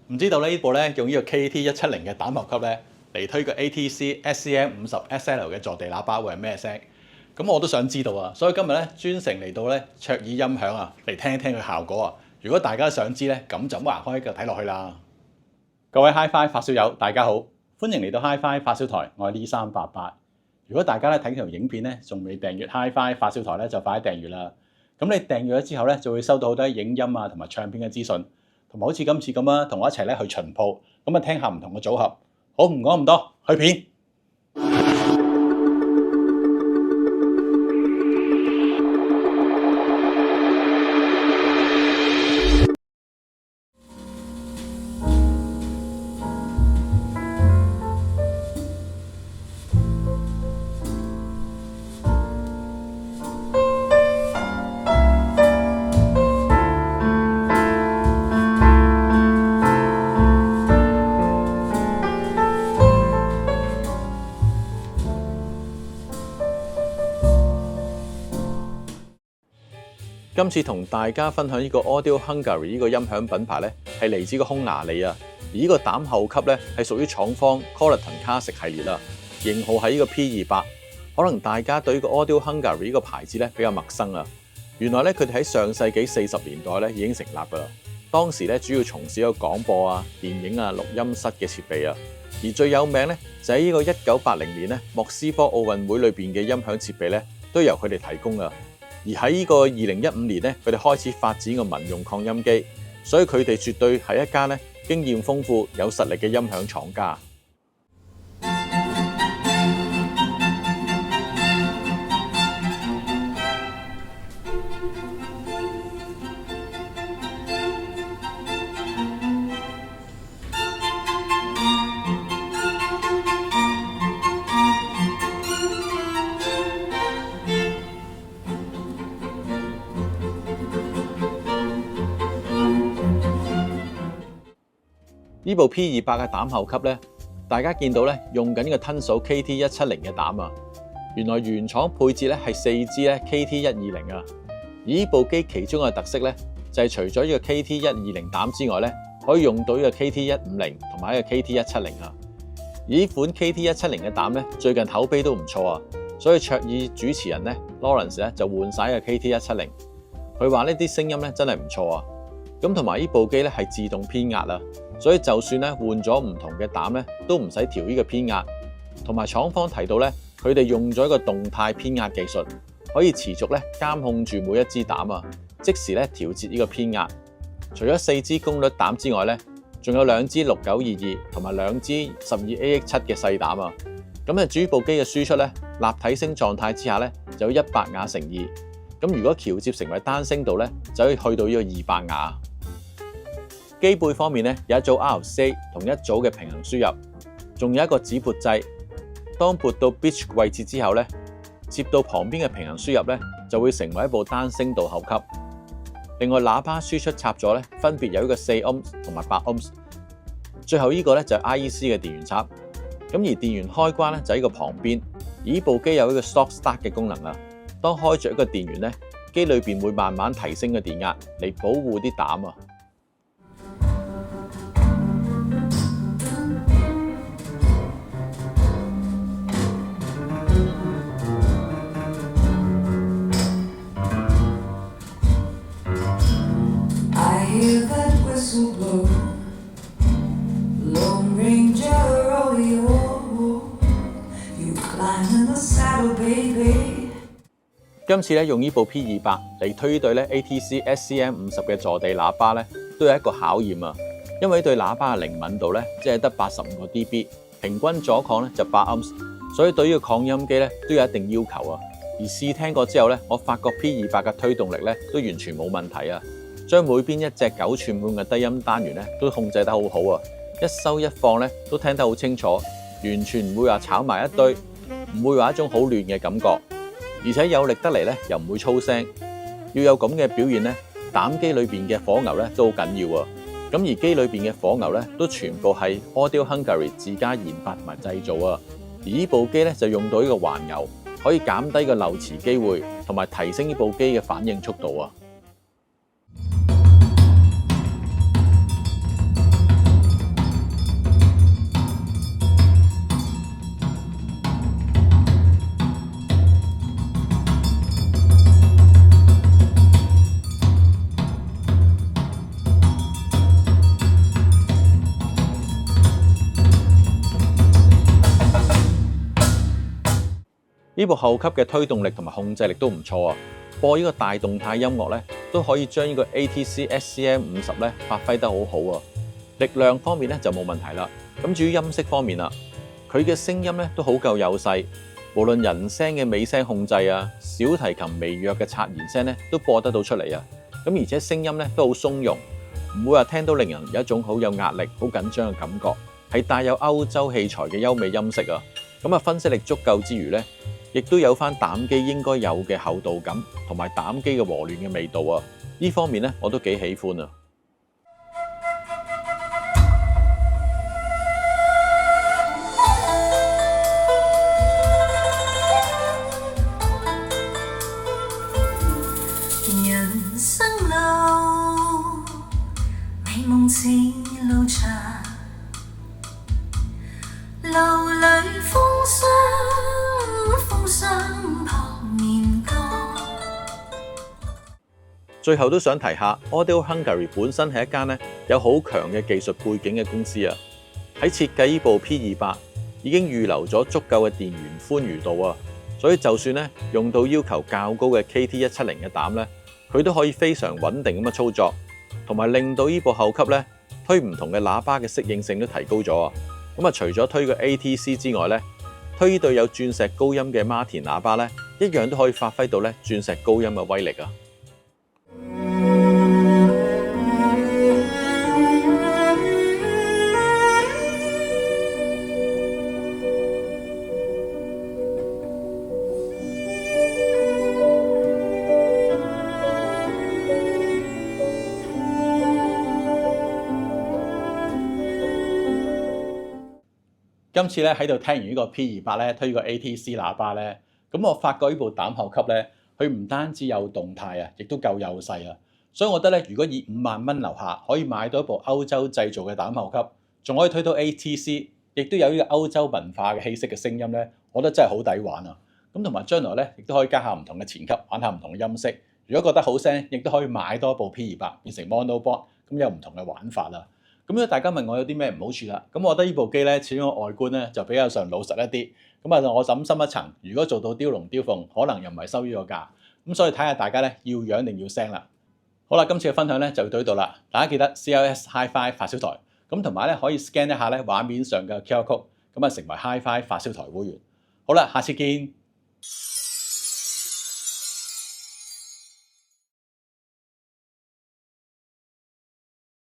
唔知道呢部咧用呢個 KT170嘅膽喉級咧嚟推個 ATC SCM50SL 嘅坐地喇叭會係咩聲？咁我都想知道啊，所以今日咧專程嚟到咧卓爾音響啊，嚟聽一聽佢效果啊。如果大家想知咧，咁就唔好行開，繼續睇落去啦。各位 HiFi 發燒友，大家好，歡迎嚟到 HiFi 發燒台，我係呢388。如果大家咧睇呢條影片咧，仲未訂閱 HiFi 發燒台咧，就快啲訂閱啦。咁你訂閱咗之後咧，就會收到好多影音啊同埋唱片嘅資訊。同埋好似今次咁啊，同我一齊咧去巡鋪，咁啊聽下唔同嘅組合。好，唔講咁多，去片。今次同大家分享呢個 Audio Hungary 呢個音響品牌咧，係嚟自個匈牙利啊。而呢個膽後級咧係屬於廠方 Collaton Classic 系列啦，型號係呢個 P28。可能大家對呢個 Audio Hungary 呢個牌子咧比較陌生啊。原來咧佢哋喺上世紀40年代咧已經成立㗎啦。當時咧主要從事一個廣播啊、電影啊、錄音室嘅設備啊。而最有名咧就喺呢個1980年咧莫斯科奧運會裏邊嘅音響設備咧都由佢哋提供啊。而喺呢個2015年咧，佢哋開始發展個民用擴音機，所以佢哋絕對係一間咧經驗豐富、有實力嘅音響廠家。呢部 P28嘅膽後級咧，大家見到咧用緊呢個吞數 KT170嘅膽啊，原來原廠配置咧係4支咧 KT120啊。而呢部機其中嘅特色咧，就係除咗呢個 KT120膽之外咧，可以用到呢個 KT150同埋呢個 KT170啊。而呢款 KT170嘅膽咧，最近口碑都唔錯啊，所以卓爾主持人咧 Lawrence 咧就換晒呢個 KT170，佢話呢啲聲音咧真係唔錯啊。咁同埋呢部機咧係自動偏壓啊，所以就算咧換咗唔同嘅膽咧，都唔使調呢個偏壓。同埋廠方提到咧，佢哋用咗一個動態偏壓技術，可以持續咧監控住每一支膽啊，即時咧調節呢個偏壓。除咗4支功率膽之外咧，仲有2支6922同埋2支12AX7嘅細膽啊。咁啊，至於部機嘅輸出咧，立體聲狀態之下咧就有100瓦乘2。咁如果調節成為單聲道咧，就可以去到呢個200瓦。機背方面咧，有一組 RCA 同一組嘅平衡輸入，仲有一個指撥掣。當撥到 pitch 位置之後咧，接到旁邊嘅平衡輸入咧，就會成為一部單聲道後級。另外喇叭輸出插座咧，分別有一個4 ohms 同埋8 ohms。最後呢個咧就係 IEC 嘅電源插。咁而電源開關咧就喺個旁邊。而呢部機有一個 stop start 嘅功能啊。當開着一個電源咧，機裏邊會慢慢提升個電壓嚟保護啲膽啊。今次咧用呢部 P28嚟推對咧 ATC SCM50嘅坐地喇叭咧，都有一個考驗啊。因為對喇叭嘅靈敏度咧，即係得85個 dB， 平均阻抗咧就8 ohms， 所以對於個擴音機咧都有一定要求啊。而試聽過之後咧，我發覺 P28嘅推動力咧都完全冇問題啊。將每邊一隻9寸半嘅低音單元咧都控制得好好啊，一收一放咧都聽得好清楚，完全唔會話炒埋一堆，唔會話一種好亂嘅感覺。而且有力得嚟咧，又唔會粗聲。要有咁嘅表現咧，膽機裏邊嘅火牛咧都好緊要啊。咁而機裏邊嘅火牛咧，都全部係 Audio Hungary 自家研發同埋製造啊。而呢部機咧就用到呢個環牛，可以減低個漏詞機會，同埋提升呢部機嘅反應速度啊。呢部後級嘅推動力同埋控制力都唔錯啊！播呢個大動態音樂咧，都可以將呢個 ATC SCM50咧發揮得好好啊！力量方面咧就冇問題啦。咁至於音色方面啦，佢嘅聲音咧都好夠有勢，無論人聲嘅尾聲控制啊，小提琴微弱嘅擦弦聲咧都播得到出嚟啊！咁而且聲音咧都好鬆容，唔會話聽到令人有一種好有壓力、好緊張嘅感覺，係帶有歐洲器材嘅優美音色啊！咁分析力足夠之餘咧，亦都有翻膽機應該有嘅厚度感，同埋膽機嘅和暖嘅味道啊！呢方面咧我都幾喜歡啊！人生路，美夢似路長，路裏風霜撲面光。最後都想提下 Audio Hungary 本身係一間咧有好強嘅技術背景嘅公司啊！喺設計呢部 P28已經預留咗足夠嘅電源寬裕度啊！所以就算咧用到要求較高嘅 KT170嘅膽咧，佢都可以非常穩定咁嘅操作，同埋令到呢部後級咧推唔同嘅喇叭嘅適應性都提高咗啊！除咗推個 ATC 之外咧，推呢對有鑽石高音嘅 Martin 喇叭咧，一樣都可以發揮到咧鑽石高音嘅威力啊！今次咧喺度聽完呢個 P28咧推個 ATC 喇叭咧，咁我發覺呢部膽後級咧，佢唔單止有動態啊，亦都夠幼細啊，所以我覺得咧，如果以5萬蚊樓下可以買到一部歐洲製造嘅膽後級，仲可以推到 ATC， 亦都有呢個歐洲文化嘅氣息嘅聲音咧，我覺得真係好抵玩啊！咁同埋將來咧，亦都可以加下唔同嘅前級，玩下唔同嘅音色。如果覺得好聲，亦都可以買多一部 P28變成 Mono Board， 咁有唔同嘅玩法啦。咁如果大家問我有啲咩唔好處啦，咁我覺得呢部機咧，始終個外觀咧就比較上老實一啲。咁我諗深一層，如果做到雕龍雕鳳，可能又唔係收呢個價。咁所以睇下大家咧要樣定要聲啦。好啦，今次嘅分享咧就到呢度啦。大家記得 CLS Hi-Fi 發燒台，咁同埋咧可以 scan 一下咧畫面上嘅 QR code，咁成為 Hi-Fi 發燒台會員。好啦，下次見。